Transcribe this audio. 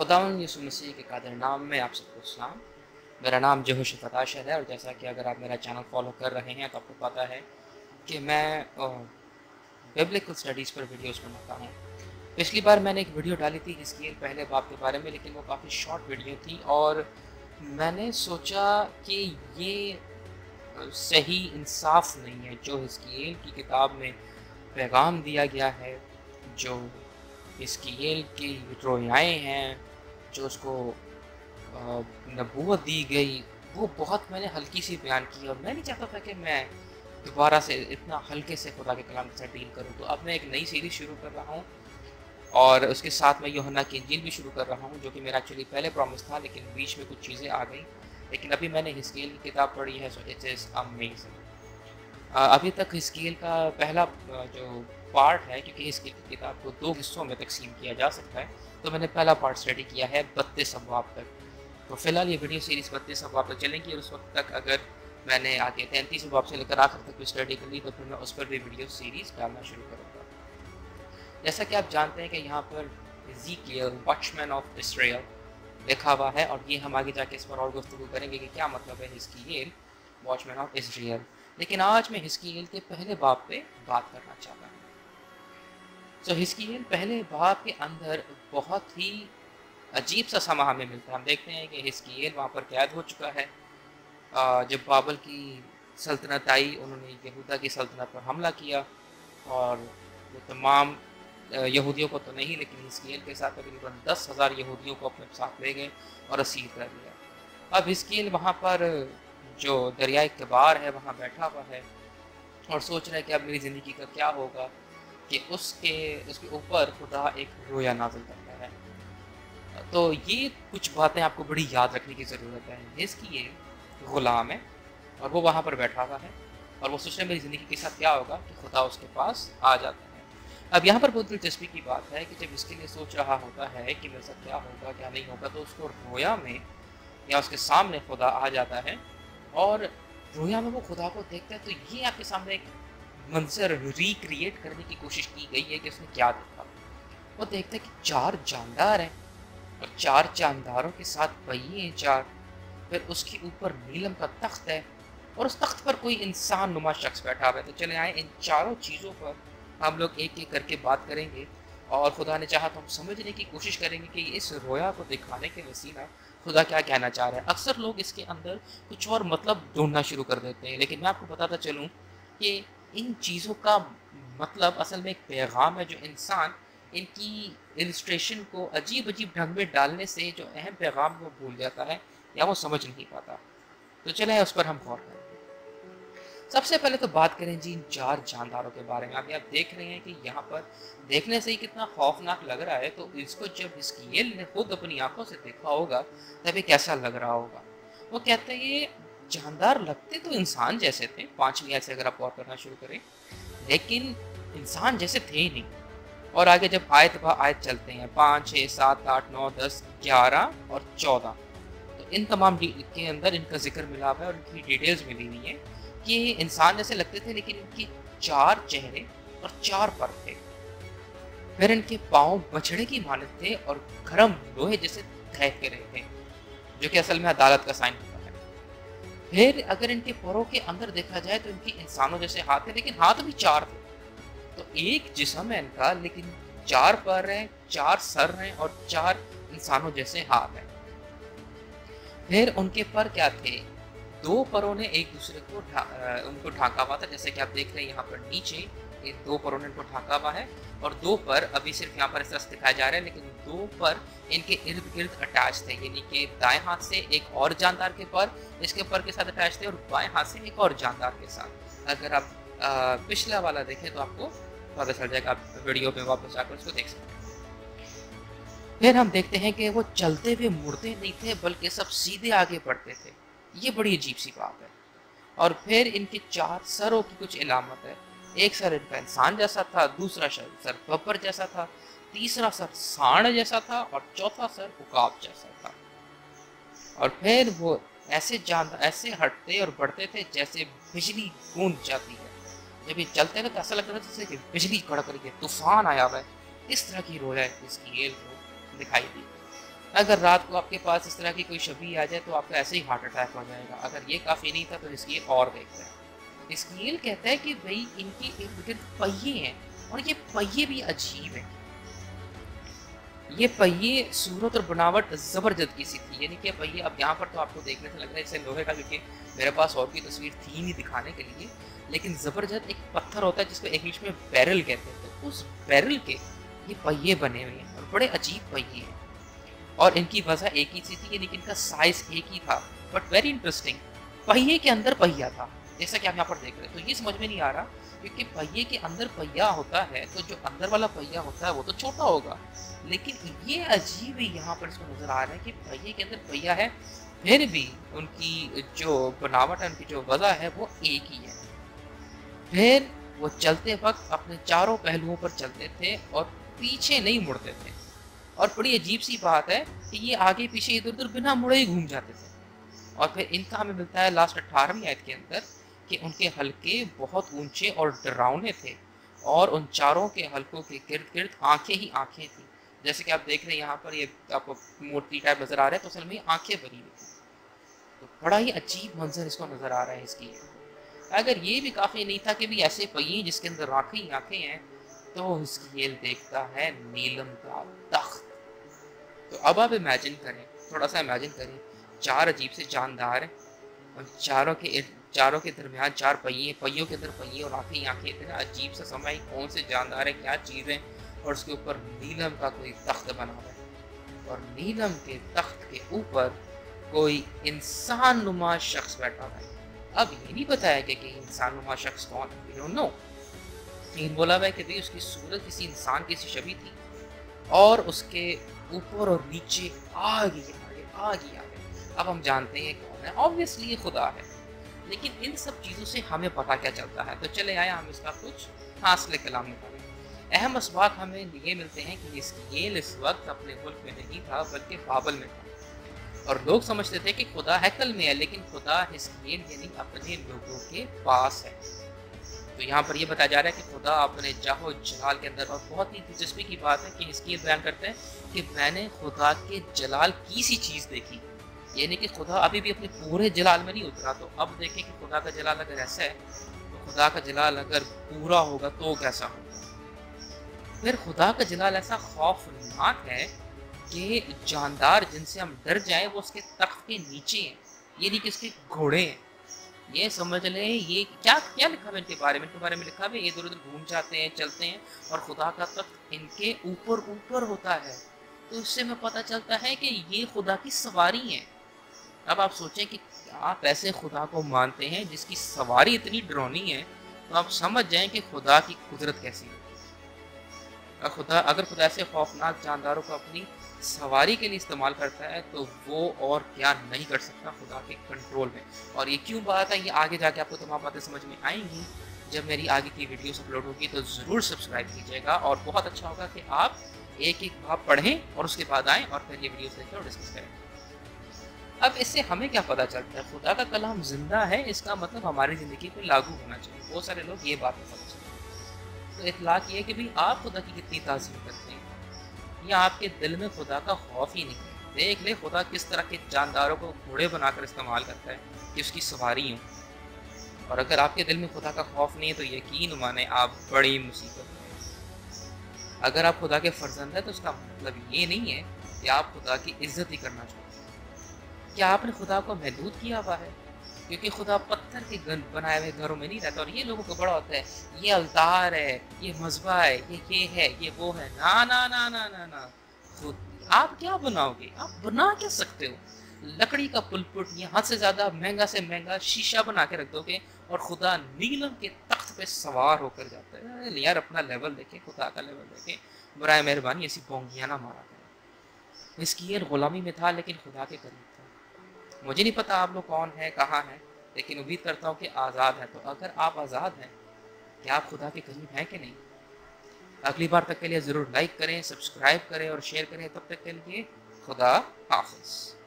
खुदावंद यीशु मसीह के कादिर नाम में आप सबको सलाम। मेरा नाम जोहश फताशर है और जैसा कि अगर आप मेरा चैनल फॉलो कर रहे हैं तो आपको पता है कि मैं बिब्लिकल स्टडीज़ पर वीडियोस बनाता हूँ। पिछली बार मैंने एक वीडियो डाली थी हिस्कील पहले बाब के बारे में, लेकिन वो काफ़ी शॉर्ट वीडियो थी और मैंने सोचा कि ये सही इंसाफ नहीं है जो हिस्कील की किताब में पैगाम दिया गया है, जो हिस्कील की रोयाएँ हैं, जो उसको नबूवत दी गई, वो बहुत मैंने हल्की सी बयान की और मैं नहीं चाहता था कि मैं दोबारा से इतना हल्के से खुदा के कलाम के साथ डील करूँ। तो अब मैं एक नई सीरीज़ शुरू कर रहा हूँ और उसके साथ मैं यूहन्ना की इंजील भी शुरू कर रहा हूँ, जो कि मेरा एक्चुअली पहले प्रॉमिस था, लेकिन बीच में कुछ चीज़ें आ गई। लेकिन अभी मैंने हिस्कील की किताब पढ़ी है, सो इट इज़ अमेजिंग। अभी तक हिस्कील का पहला जो पार्ट है, क्योंकि हिस्कील की किताब को 2 हिस्सों में तकसीम किया जा सकता है, तो मैंने पहला पार्ट स्टडी किया है 32 अबवाब तक। तो फिलहाल ये वीडियो सीरीज़ 32 अबवाब तक चलेंगी और उस वक्त तक अगर मैंने आगे 33 अबवाब से लेकर आखिर तक भी स्टडी कर ली तो फिर मैं उस पर भी वीडियो सीरीज़ डालना शुरू करूँगा। जैसा कि आप जानते हैं कि यहाँ पर एज़ेकियल वॉचमैन ऑफ इसराइल लिखा हुआ है और ये हम आगे जाके इस पर और गुफ्तगू करेंगे कि क्या मतलब है हिस्कील वॉचमैन ऑफ इसराइल। लेकिन आज मैं हिस्कील के पहले बाब पे बात करना चाहता हूँ। तो हिस्कील पहले बाब के अंदर बहुत ही अजीब सा समा हमें मिलता है। हम देखते हैं कि हिस्कील वहाँ पर कैद हो चुका है। जब बाबल की सल्तनत आई, उन्होंने यहूदा की सल्तनत पर हमला किया और वो तमाम यहूदियों को तो नहीं, लेकिन हिस्कील के साथ तकरीबन 10,000 यहूदियों को अपने साथ ले गए और असीर कर लिया। अब हिस्कील वहाँ पर जो दरियाए कबार है वहाँ बैठा हुआ है और सोच रहा है कि अब मेरी ज़िंदगी का क्या होगा, कि उसके ऊपर खुदा एक रोया नाज़िल करता है। तो ये कुछ बातें आपको बड़ी याद रखने की ज़रूरत है। हिस्कील ग़ुलाम है और वो वहाँ पर बैठा हुआ है और वो सोच रहा है मेरी ज़िंदगी के साथ क्या होगा कि खुदा उसके पास आ जाता है। अब यहाँ पर बहुत दिलचस्पी की बात है कि जब इसके लिए सोच रहा होता है कि मेरे साथ क्या होगा क्या नहीं होगा, तो उसको रोया में या उसके सामने खुदा आ जाता है और रोया में वो खुदा को देखता है। तो ये आपके सामने एक मंजर रिक्रिएट करने की कोशिश की गई है कि उसने क्या देखा। वो देखता है कि 4 जानदार हैं और 4 जानदारों के साथ पहिए हैं 4, फिर उसके ऊपर नीलम का तख्त है और उस तख्त पर कोई इंसान नुमा शख्स बैठा हुआ है। तो चले आए इन चारों चीज़ों पर हम लोग एक एक करके बात करेंगे और खुदा ने चाहा तो हम समझने की कोशिश करेंगे कि इस रोया को दिखाने के वसीला खुदा क्या कहना चाह रहा है। अक्सर लोग इसके अंदर कुछ और मतलब ढूंढना शुरू कर देते हैं, लेकिन मैं आपको बताता चलूँ कि इन चीज़ों का मतलब असल में एक पैगाम है, जो इंसान इनकी इलस्ट्रेशन को अजीब अजीब ढंग में डालने से जो अहम पैगाम वो भूल जाता है या वो समझ नहीं पाता। तो चले उस पर हम गौर करें। सबसे पहले तो बात करें जी इन 4 जानदारों के बारे में। अभी आप देख रहे हैं कि यहाँ पर देखने से ही कितना खौफनाक लग रहा है, तो इसको जब हिस्कील ने खुद अपनी आंखों से देखा होगा तभी कैसा लग रहा होगा। वो कहते हैं ये जानदार लगते तो इंसान जैसे थे, 5वीं आयत से अगर आप गौर करना शुरू करें, लेकिन इंसान जैसे थे ही नहीं। और आगे जब आयत ब आयत चलते हैं 5, 6, 7, 8, 9, 10, 11 और 14, तो इन तमाम के अंदर इनका जिक्र मिला हुआ है और इनकी डिटेल्स मिली हुई है कि इंसान जैसे लगते थे, लेकिन इनके 4 चेहरे और 4 पर थे। फिर इनके पाँव बछड़े की मानद थे और गर्म लोहे जैसे दहक रहे थे, जो कि असल में अदालत का साइन होता है। फिर अगर इनके पैरों के अंदर देखा जाए तो इनके इंसानों जैसे हाथ है, लेकिन हाथ भी 4 थे। तो एक जिस्म है इनका, लेकिन 4 पैर हैं, 4 सर हैं और 4 इंसानों जैसे हाथ हैं। फिर उनके पर क्या थे, 2 परों ने एक दूसरे को उनको ढांका हुआ था, जैसे कि आप देख रहे हैं यहाँ पर नीचे ये 2 परों ने इनको ढांका हुआ है और 2 पर अभी सिर्फ यहाँ पर इस तरह से दिखाया जा रहा है, लेकिन 2 पर इनके इर्द गिर्द अटैच थे, यानी कि दाएं हाथ से एक और जानदार के पर इसके पर के साथ अटैच थे और बाएं हाथ से एक और जानदार के साथ। अगर आप पिछला वाला देखें तो आपको पता चल जाएगा, आप वीडियो में वापस जाकर उसको देख सकते हैं। फिर हम देखते हैं कि वो चलते हुए मुड़ते नहीं थे, बल्कि सब सीधे आगे बढ़ते थे। ये बड़ी अजीब सी बात है। और फिर इनके 4 सरों की कुछ इलामत है। एक सर इनका इंसान जैसा था, दूसरा सर बब्बर जैसा था, तीसरा सर सांड जैसा था और चौथा सर उकाब जैसा था। और फिर वो ऐसे हटते और बढ़ते थे जैसे बिजली गूंज जाती है। जब ये चलते थे तो ऐसा लगता था जैसे कि बिजली कड़क रही है, तूफान आया हुआ है। इस तरह की रोया इसकी को दिखाई दी। अगर रात को आपके पास इस तरह की कोई छवि आ जाए तो आपका ऐसे ही हार्ट अटैक हो जाएगा। अगर ये काफ़ी नहीं था तो हिस्कील और देखते हैं। हिस्कील कहता है कि भाई इनके इर्द गिर्द पहिए हैं और ये पहिए भी अजीब हैं। ये पहिए सूरत और बनावट ज़बरदस्त की सी थी, यानी कि पहिए अब यहाँ पर तो आपको देखने से लग रहा है जैसे लोहे का, क्योंकि मेरे पास और कोई तस्वीर थी नहीं दिखाने के लिए, लेकिन ज़बरदस्त एक पत्थर होता है जिसको इंग्लिश में बैरल कहते हैं, तो उस बैरल के ये पहिए बने हुए हैं और बड़े अजीब पहिए हैं और इनकी वजह एक ही सी थी, यानी कि इनका साइज एक ही था। बट वेरी इंटरेस्टिंग, पहिए के अंदर पहिया था, जैसा कि आप यहाँ पर देख रहे हैं। तो ये समझ में नहीं आ रहा, क्योंकि पहिए के अंदर पहिया होता है तो जो अंदर वाला पहिया होता है वो तो छोटा होगा, लेकिन ये अजीब ही यहाँ पर इसको नजर आ रहा है कि पहिए के अंदर पहिया है, फिर भी उनकी जो बनावट है, उनकी जो वजह है वो एक ही है। फिर वो चलते वक्त अपने चारों पहलुओं पर चलते थे और पीछे नहीं मुड़ते थे। और बड़ी अजीब सी बात है कि ये आगे पीछे इधर उधर बिना मुड़े ही घूम जाते थे। और फिर इनका हमें मिलता है लास्ट 18वीं आयत के अंदर कि उनके हल्के बहुत ऊंचे और डरावने थे और उन चारों के हल्कों के गिर्द गिर्द आंखें ही आंखें थी। जैसे कि आप देख रहे हैं यहाँ पर, ये आपको मूर्ति टाइप नजर आ रहा है, तो असल में आंखें बनी हुई थी। तो बड़ा ही अजीब मंजर इसको नजर आ रहा है इसकी। अगर ये भी काफी नहीं था कि भी ऐसे पहिए जिसके अंदर आंखें ही आंखें हैं, तो हिस्कील देखता है नीलम का तख्त। तो अब आप इमेजिन करें, थोड़ा सा इमेजिन करें, चार अजीब से जानदार हैं और चारों के दरमियान चार पहिए, पहियों के अंदर पहिए और आंखें ही आंखें। इतना अजीब सा समय, कौन से जानदार है, क्या चीज़ है, और उसके ऊपर नीलम का कोई तख्त बना हुआ है और नीलम के तख्त के ऊपर कोई इंसान नुमा शख्स बैठा हुआ है। अब ये नहीं बताया गया कि इंसान नुमा शख्स कौन है, वी डोंट नो, लेकिन बोला हुआ है कि भाई उसकी सूरत किसी इंसान की सी छवि थी और उसके ऊपर और नीचे आगे आगे। अब हम जानते हैं कौन है, ऑब्वियसली ये खुदा है। लेकिन इन सब चीज़ों से हमें पता क्या चलता है, तो चले आया हम इसका कुछ हासिल कलाम निकालें। अहम असबाक हमें ये मिलते हैं कि हिस्कील इस वक्त अपने मुल्क में नहीं था बल्कि बाबल में था और लोग समझते थे कि खुदा हैकल में है, लेकिन खुदा हिस्कील यानी अपने लोगों के पास है। तो यहाँ पर ये बताया जा रहा है कि खुदा अपने जाहो जलाल के अंदर, और बहुत ही दिलचस्पी की बात है कि हिस्कील बयान करते हैं कि मैंने खुदा के जलाल की सी चीज़ देखी, यानी कि खुदा अभी भी अपने पूरे जलाल में नहीं उतरा। तो अब देखें कि खुदा का जलाल अगर ऐसा है तो खुदा का जलाल अगर पूरा होगा तो कैसा होगा। फिर खुदा का जलाल ऐसा खौफनाक है कि जानदार जिनसे हम डर जाए वो उसके तख्त के नीचे हैं, यानी कि उसके घोड़े हैं। ये समझ लें, ये क्या क्या लिखा है इनके बारे में, लिखा है इधर उधर घूम जाते हैं, चलते हैं और खुदा का तख्त इनके ऊपर होता है। तो इससे हमें पता चलता है कि ये खुदा की सवारी है। अब आप सोचें कि आप ऐसे खुदा को मानते हैं जिसकी सवारी इतनी डरावनी है, तो आप समझ जाएं कि खुदा की कुदरत कैसी है। अगर खुदा ऐसे खौफनाक जानदारों को अपनी सवारी के लिए इस्तेमाल करता है तो वो और क्या नहीं कर सकता खुदा के कंट्रोल में। और ये क्यों बात है, ये आगे जाके आपको तमाम बातें समझ में आएंगी जब मेरी आगे की वीडियोस अपलोड होगी। तो ज़रूर सब्सक्राइब कीजिएगा और बहुत अच्छा होगा कि आप एक एक बात पढ़ें और उसके बाद आएँ और फिर ये वीडियोस देखें और डिस्कस करें। अब इससे हमें क्या पता चलता है, खुदा का कलाम जिंदा है, इसका मतलब हमारी ज़िंदगी पे लागू होना चाहिए। बहुत सारे लोग ये बात नहीं समझते। तो इतलाक ये है कि भाई आप खुदा की कितनी ताज़ीम करते हैं या आपके दिल में खुदा का खौफ ही नहीं है। देख ले खुदा किस तरह के जानदारों को घोड़े बनाकर इस्तेमाल करता है कि उसकी सवारी हो। और अगर आपके दिल में खुदा का खौफ नहीं है तो यकीन माने आप बड़ी मुसीबत में। अगर आप खुदा के फर्जंद हैं तो उसका मतलब ये नहीं है कि आप खुदा की इज्जत ही करना चाहते हैं। क्या आपने खुदा को महदूद किया हुआ है? क्योंकि खुदा पत्थर के बनाए हुए घरों में नहीं रहता। और ये लोगों को बड़ा होता है, ये अल्तार है, ये मज़बा है, ये है, ये वो है। ना ना ना ना ना ना, खुद आप क्या बनाओगे? आप बना क्या सकते हो? लकड़ी का पुलपुट या हद से ज़्यादा महंगा से महंगा शीशा बना के रख दोगे और खुदा नीलम के तख्त पे सवार होकर जाता है। यार अपना लेवल देखें, खुदा का लेवल देखें। बराए मेहरबानी ऐसी बोंगियाँ ना मारा करें। हिस्कील गुलामी में था लेकिन खुदा के करीब था। मुझे नहीं पता आप लोग कौन है, कहाँ हैं, लेकिन उम्मीद करता हूँ कि आज़ाद है। तो अगर आप आज़ाद हैं, क्या आप खुदा के करीब हैं कि नहीं? अगली बार तक के लिए ज़रूर लाइक करें, सब्सक्राइब करें और शेयर करें। तब तक के लिए खुदा हाफ़िज़।